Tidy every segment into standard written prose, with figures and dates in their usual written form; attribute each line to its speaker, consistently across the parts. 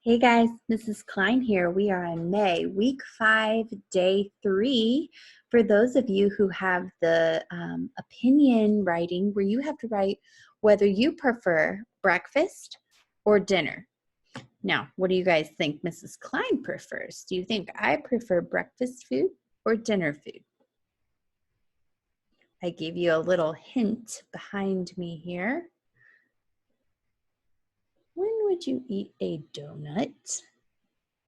Speaker 1: Hey guys, Mrs. Klein here. We are in May, week 5, day 3. For those of you who have the opinion writing, where you have to write whether you prefer breakfast or dinner. Now, what do you guys think Mrs. Klein prefers? Do you think I prefer breakfast food or dinner food? I gave you a little hint behind me here. When would you eat a donut?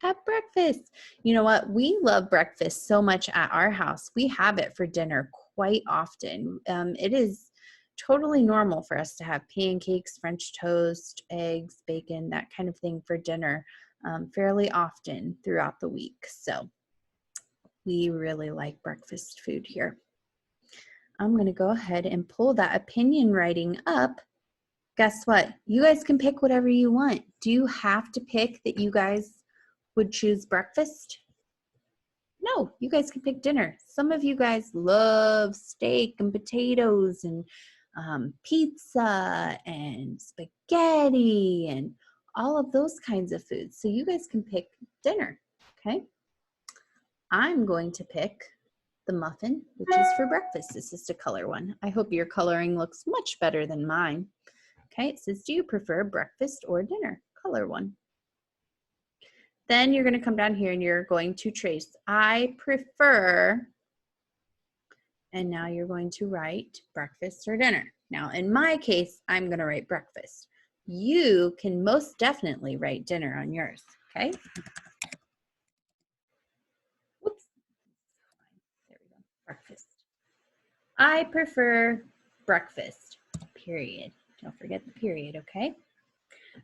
Speaker 1: At breakfast. You know what? We love breakfast so much at our house. We have it for dinner quite often. It is totally normal for us to have pancakes, French toast, eggs, bacon, that kind of thing for dinner fairly often throughout the week. So we really like breakfast food here. I'm going to go ahead and pull that opinion writing up. Guess what? You guys can pick whatever you want. Do you have to pick that you guys would choose breakfast? No, you guys can pick dinner. Some of you guys love steak and potatoes and pizza and spaghetti and all of those kinds of foods. So you guys can pick dinner, okay? I'm going to pick the muffin, which is for breakfast. This is the color one. I hope your coloring looks much better than mine. Okay, it says, do you prefer breakfast or dinner? Color one. Then you're going to come down here and you're going to trace, I prefer, and now you're going to write breakfast or dinner. Now, in my case, I'm going to write breakfast. You can most definitely write dinner on yours, okay? Whoops. There we go, breakfast. I prefer breakfast, period. Don't forget the period, okay?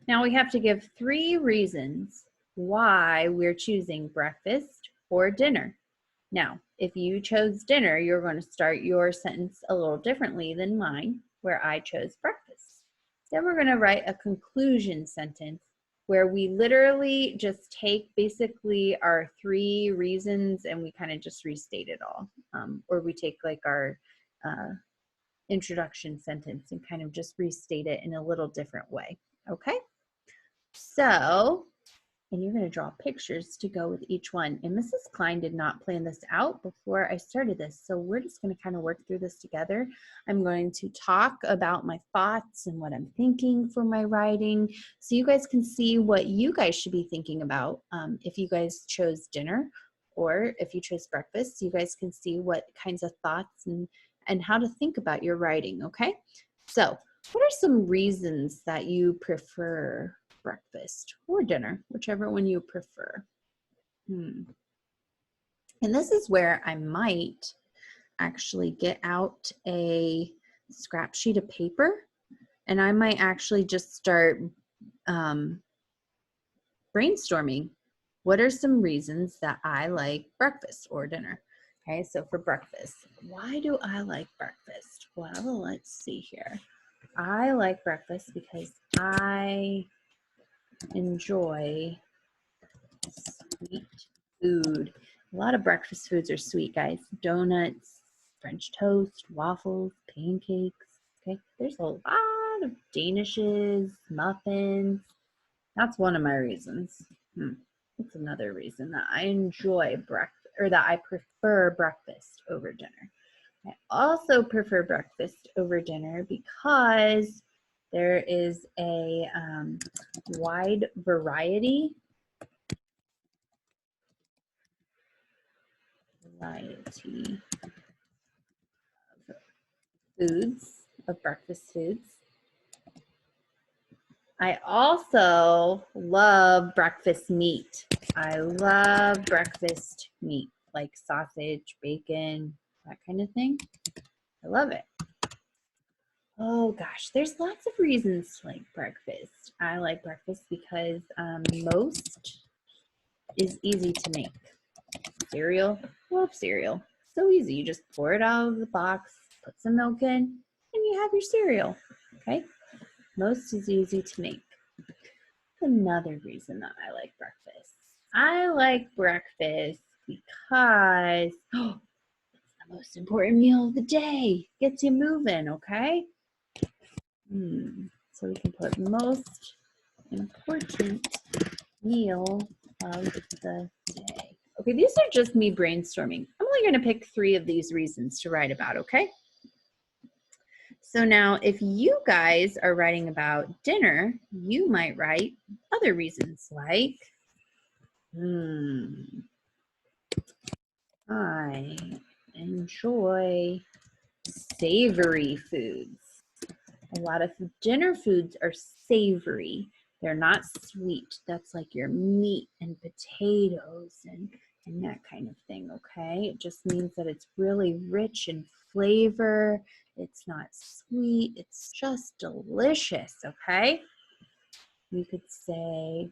Speaker 1: Now we have to give 3 reasons why we're choosing breakfast or dinner. Now, if you chose dinner, you're going to start your sentence a little differently than mine, where I chose breakfast. Then we're going to write a conclusion sentence where we literally just take basically our 3 reasons and we kind of just restate it all. Or we take like our introduction sentence and kind of just restate it in a little different way, okay? So, and you're going to draw pictures to go with each one. And Mrs. Klein did not plan this out before I started this, so we're just going to kind of work through this together. I'm going to talk about my thoughts and what I'm thinking for my writing, so you guys can see what you guys should be thinking about if you guys chose dinner or if you chose breakfast. You guys can see what kinds of thoughts and how to think about your writing, okay? So, what are some reasons that you prefer breakfast or dinner, whichever one you prefer? And this is where I might actually get out a scrap sheet of paper and I might actually just start brainstorming. What are some reasons that I like breakfast or dinner? Okay, so for breakfast, why do I like breakfast? Well, let's see here. I like breakfast because I enjoy sweet food. A lot of breakfast foods are sweet, guys. Donuts, French toast, waffles, pancakes. Okay, there's a lot of danishes, muffins. That's one of my reasons. That's another reason that I enjoy breakfast, or that I prefer breakfast over dinner. I also prefer breakfast over dinner because there is a wide variety of foods, of breakfast foods. I also love breakfast meat. I love breakfast meat, like sausage, bacon, that kind of thing. I love it. Oh gosh, there's lots of reasons to like breakfast. I like breakfast because most is easy to make. Cereal, love cereal. So easy, you just pour it out of the box, put some milk in, and you have your cereal, okay? Most is easy to make. Another reason that I like breakfast. I like breakfast because it's the most important meal of the day. Gets you moving, okay? So we can put most important meal of the day. Okay, these are just me brainstorming. I'm only going to pick 3 of these reasons to write about, okay? So now if you guys are writing about dinner, you might write other reasons like, I enjoy savory foods. A lot of dinner foods are savory. They're not sweet. That's like your meat and potatoes and that kind of thing, okay? It just means that it's really rich in flavor. It's not sweet. It's just delicious, okay? You could say,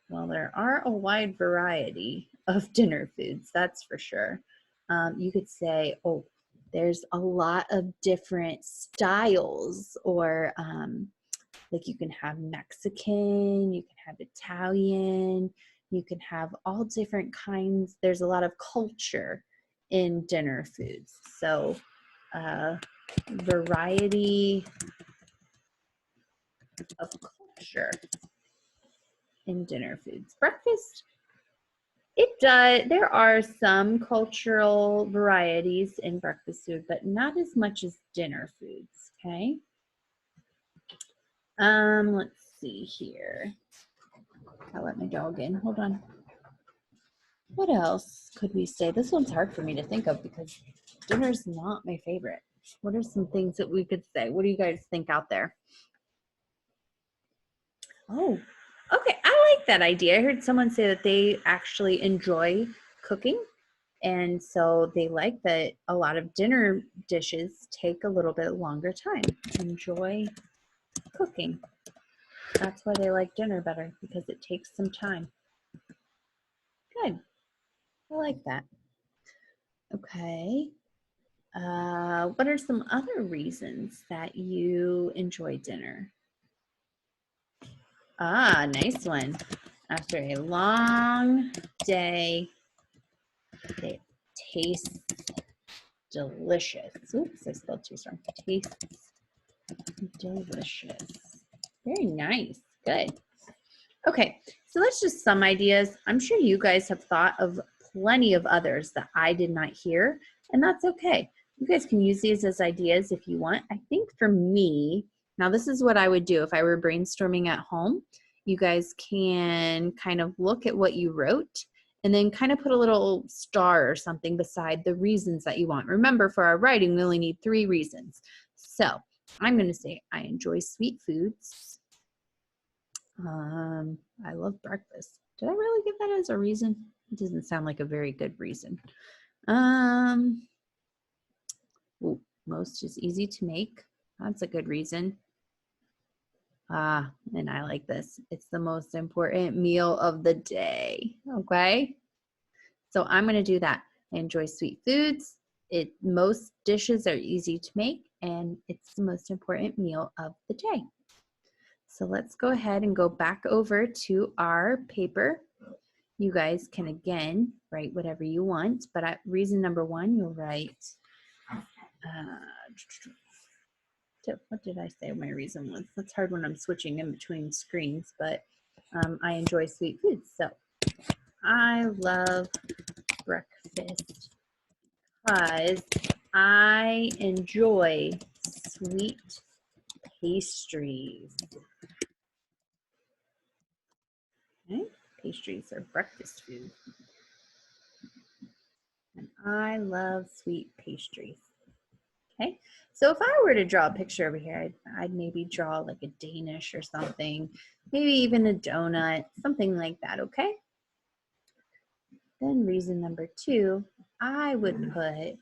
Speaker 1: well, there are a wide variety of dinner foods, that's for sure. You could say, oh, there's a lot of different styles, or like you can have Mexican, you can have Italian, you can have all different kinds. There's a lot of culture in dinner foods. So variety of culture in dinner foods. Breakfast, it does. There are some cultural varieties in breakfast food, but not as much as dinner foods, okay? Let's see here. I'll let my dog in. Hold on. What else could we say? This one's hard for me to think of because dinner's not my favorite. What are some things that we could say? What do you guys think out there? Oh, okay. I like that idea. I heard someone say that they actually enjoy cooking. And so they like that a lot of dinner dishes take a little bit longer time. Enjoy cooking. That's why they like dinner better, because it takes some time. Good. I like that. Okay. What are some other reasons that you enjoy dinner? Ah, nice one. After a long day, it tastes delicious. Oops, I spelled too strong. Tastes delicious. Very nice. Good. Okay, so that's just some ideas. I'm sure you guys have thought of plenty of others that I did not hear, and that's okay. You guys can use these as ideas if you want. I think for me, now this is what I would do if I were brainstorming at home. You guys can kind of look at what you wrote and then kind of put a little star or something beside the reasons that you want. Remember, for our writing, we only need 3 reasons. So I'm going to say, I enjoy sweet foods. I love breakfast. Did I really give that as a reason? It doesn't sound like a very good reason. Ooh, most is easy to make. That's a good reason. And I like this. It's the most important meal of the day. Okay. So I'm going to do that. I enjoy sweet foods. Most dishes are easy to make, and it's the most important meal of the day. So let's go ahead and go back over to our paper. You guys can again write whatever you want, but at reason number 1, you'll write, what did I say my reason was? That's hard when I'm switching in between screens, but I enjoy sweet foods. So I love breakfast because I enjoy sweet pastries. Okay? Pastries are breakfast food. And I love sweet pastries. Okay, so if I were to draw a picture over here, I'd maybe draw like a Danish or something, maybe even a donut, something like that, okay? Then reason number 2, I would put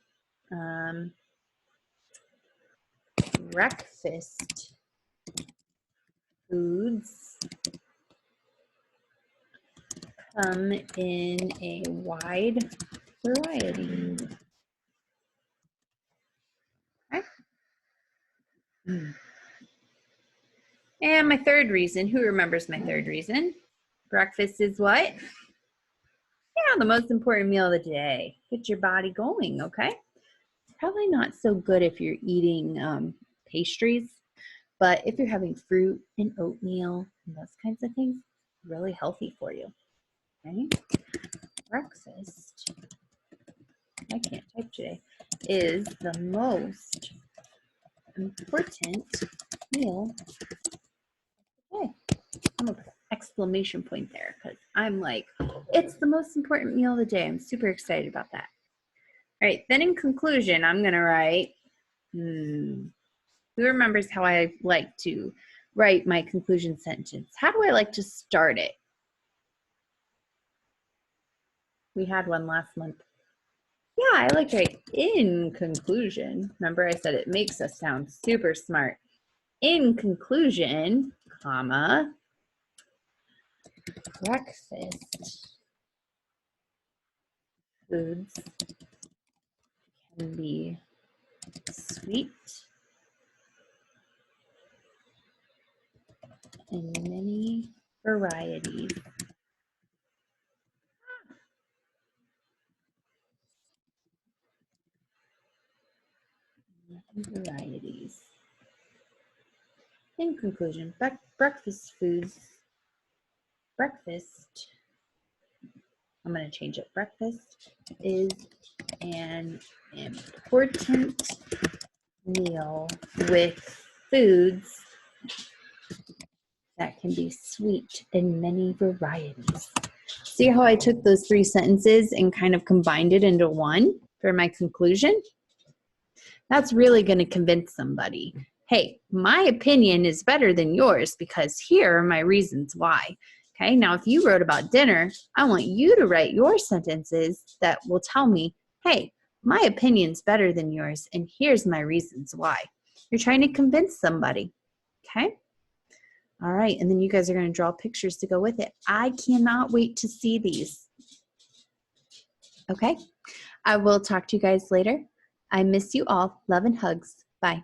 Speaker 1: breakfast foods come in a wide variety. Okay. And my 3rd reason, who remembers my 3rd reason? Breakfast is what? Yeah, the most important meal of the day. Get your body going, okay? Probably not so good if you're eating pastries, but if you're having fruit and oatmeal and those kinds of things, really healthy for you. Okay? Breakfast, I can't type today, is the most important meal. Okay, I'm gonna put an exclamation point there because I'm like, it's the most important meal of the day. I'm super excited about that. All right, then in conclusion, I'm gonna write, who remembers how I like to write my conclusion sentence? How do I like to start it? We had one last month. Yeah, I like to write in conclusion. Remember I said it makes us sound super smart. In conclusion, comma, breakfast foods can be sweet in many varieties. Varieties. In conclusion, breakfast foods, breakfast, I'm going to change it. Breakfast is an important meal with foods that can be sweet in many varieties. See how I took those three sentences and kind of combined it into one for my conclusion? That's really going to convince somebody. Hey, my opinion is better than yours because here are my reasons why. Okay, now if you wrote about dinner, I want you to write your sentences that will tell me, hey, my opinion's better than yours and here's my reasons why. You're trying to convince somebody. Okay? All right, and then you guys are going to draw pictures to go with it. I cannot wait to see these. Okay? I will talk to you guys later. I miss you all. Love and hugs. Bye.